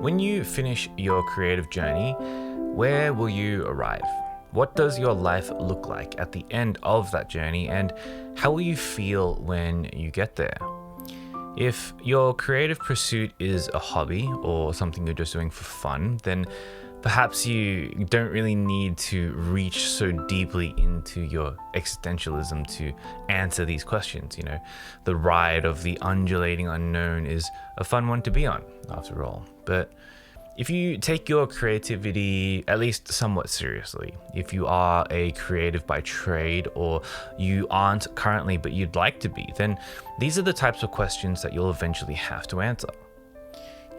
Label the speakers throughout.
Speaker 1: When you finish your creative journey, where will you arrive? What does your life look like at the end of that journey, and how will you feel when you get there? If your creative pursuit is a hobby or something you're just doing for fun, then perhaps you don't really need to reach so deeply into your existentialism to answer these questions. The ride of the undulating unknown is a fun one to be on, after all. But if you take your creativity at least somewhat seriously, if you are a creative by trade or you aren't currently but you'd like to be, then these are the types of questions that you'll eventually have to answer.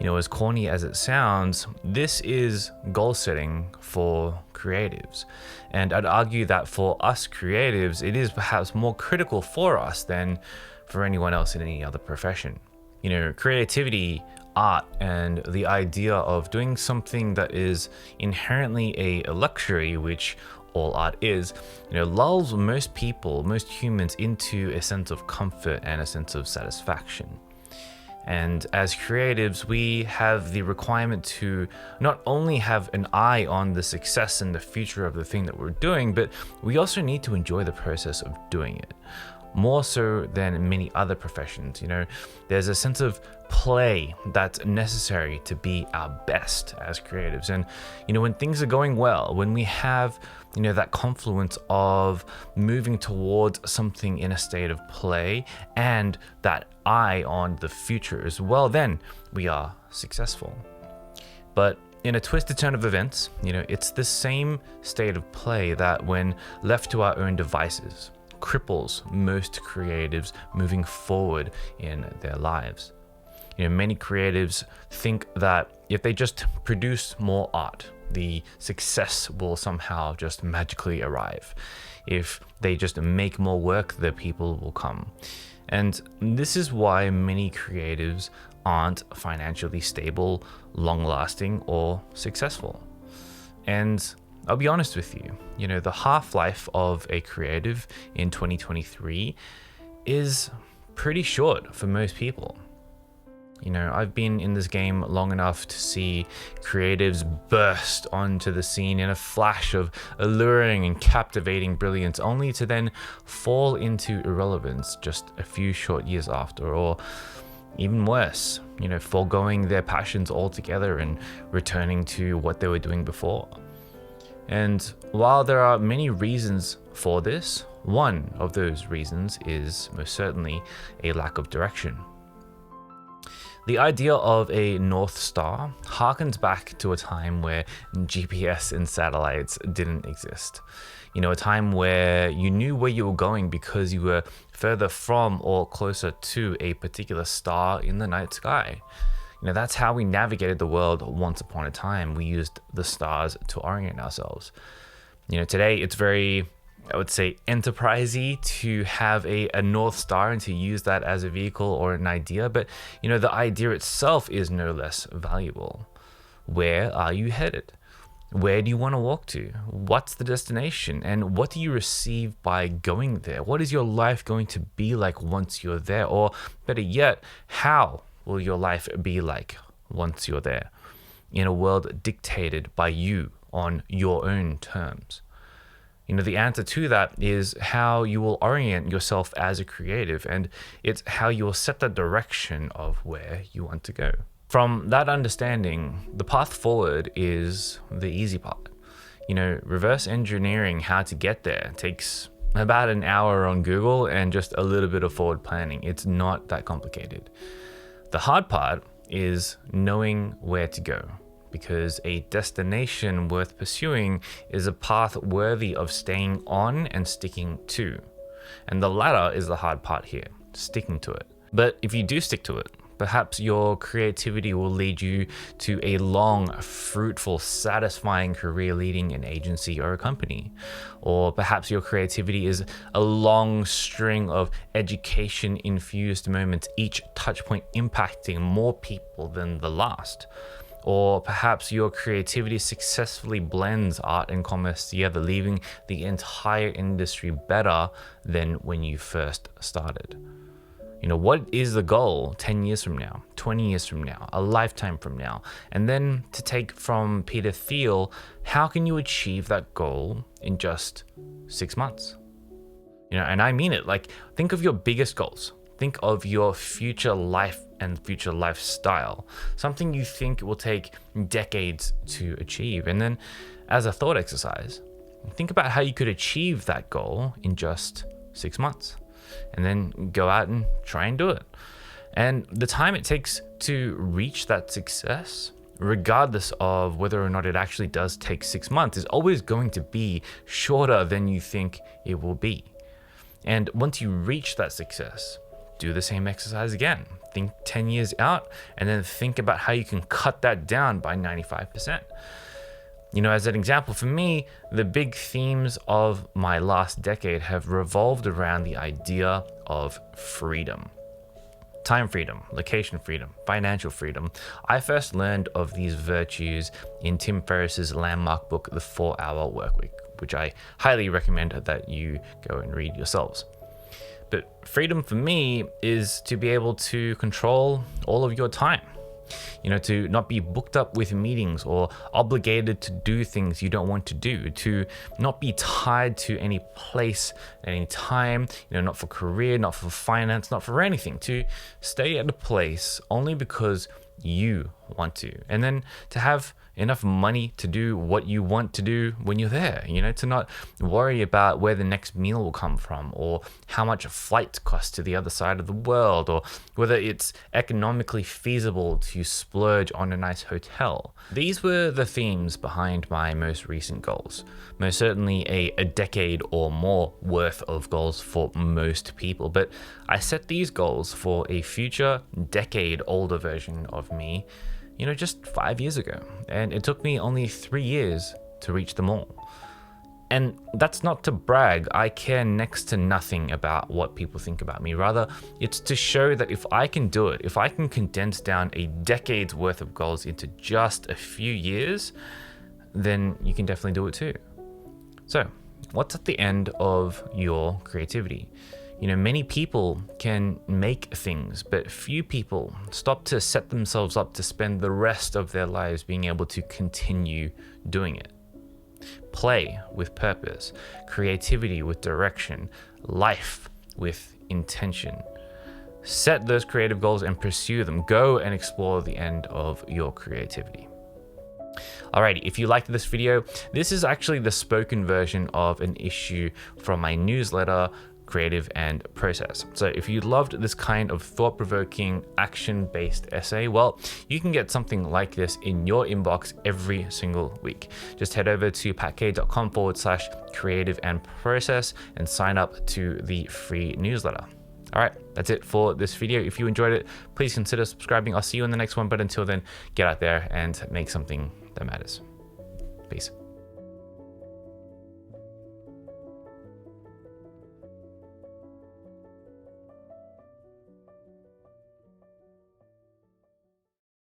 Speaker 1: As corny as it sounds, this is goal setting for creatives. And I'd argue that for us creatives, it is perhaps more critical for us than for anyone else in any other profession. Creativity, art, and the idea of doing something that is inherently a luxury, which all art is, lulls most people, most humans, into a sense of comfort and a sense of satisfaction. And as creatives, we have the requirement to not only have an eye on the success and the future of the thing that we're doing, but we also need to enjoy the process of doing it. More so than many other professions. There's a sense of play that's necessary to be our best as creatives. And, when things are going well, when we have, that confluence of moving towards something in a state of play and that eye on the future as well, then we are successful. But in a twisted turn of events, it's the same state of play that, when left to our own devices, cripples most creatives moving forward in their lives. Many creatives think that if they just produce more art, the success will somehow just magically arrive. If they just make more work, the people will come. And this is why many creatives aren't financially stable, long-lasting, or successful. And I'll be honest with you, the half-life of a creative in 2023 is pretty short for most people. I've been in this game long enough to see creatives burst onto the scene in a flash of alluring and captivating brilliance, only to then fall into irrelevance just a few short years after, or even worse, foregoing their passions altogether and returning to what they were doing before. And while there are many reasons for this, one of those reasons is most certainly a lack of direction. The idea of a North Star harkens back to a time where GPS and satellites didn't exist. A time where you knew where you were going because you were further from or closer to a particular star in the night sky. That's how we navigated the world once upon a time. We used the stars to orient ourselves. Today it's very, I would say, enterprisey to have a North Star and to use that as a vehicle or an idea. But, the idea itself is no less valuable. Where are you headed? Where do you want to walk to? What's the destination? And what do you receive by going there? What is your life going to be like once you're there? Or better yet, how will your life be like once you're there, in a world dictated by you on your own terms? The answer to that is how you will orient yourself as a creative, and it's how you will set the direction of where you want to go. From that understanding, the path forward is the easy part. Reverse engineering how to get there takes about an hour on Google and just a little bit of forward planning. It's not that complicated. The hard part is knowing where to go, because a destination worth pursuing is a path worthy of staying on and sticking to. And the latter is the hard part here, sticking to it. But if you do stick to it, perhaps your creativity will lead you to a long, fruitful, satisfying career leading an agency or a company. Or perhaps your creativity is a long string of education-infused moments, each touchpoint impacting more people than the last. Or perhaps your creativity successfully blends art and commerce together, leaving the entire industry better than when you first started. What is the goal 10 years from now, 20 years from now, a lifetime from now? And then to take from Peter Thiel, how can you achieve that goal in just 6 months? And I mean it. Like, think of your biggest goals. Think of your future life and future lifestyle, something you think will take decades to achieve. And then as a thought exercise, think about how you could achieve that goal in just 6 months, and then go out and try and do it. And the time it takes to reach that success, regardless of whether or not it actually does take 6 months, is always going to be shorter than you think it will be. And once you reach that success, do the same exercise again. Think 10 years out, and then think about how you can cut that down by 95%. As an example, for me, the big themes of my last decade have revolved around the idea of freedom. Time freedom, location freedom, financial freedom. I first learned of these virtues in Tim Ferriss's landmark book, The 4-Hour Workweek, which I highly recommend that you go and read yourselves. But freedom for me is to be able to control all of your time. To not be booked up with meetings or obligated to do things you don't want to do, to not be tied to any place at any time, not for career, not for finance, not for anything, to stay at a place only because you want to, and then to have enough money to do what you want to do when you're there, to not worry about where the next meal will come from, or how much a flight costs to the other side of the world, or whether it's economically feasible to splurge on a nice hotel. These were the themes behind my most recent goals. Most certainly a decade or more worth of goals for most people, but I set these goals for a future decade older version of me, just 5 years ago, and it took me only 3 years to reach them all. And that's not to brag. I care next to nothing about what people think about me. Rather, it's to show that if I can do it, if I can condense down a decade's worth of goals into just a few years, then you can definitely do it too. So, what's at the end of your creativity? Many people can make things, but few people stop to set themselves up to spend the rest of their lives being able to continue doing it. Play with purpose, creativity with direction, life with intention. Set those creative goals and pursue them. Go and explore the end of your creativity. Alrighty, if you liked this video, this is actually the spoken version of an issue from my newsletter, Creative and Process. So if you loved this kind of thought-provoking, action-based essay, well, you can get something like this in your inbox every single week. Just head over to patkay.com/creative and process and sign up to the free newsletter. All right, that's it for this video. If you enjoyed it, please consider subscribing. I'll see you in the next one, but until then, get out there and make something that matters. Peace.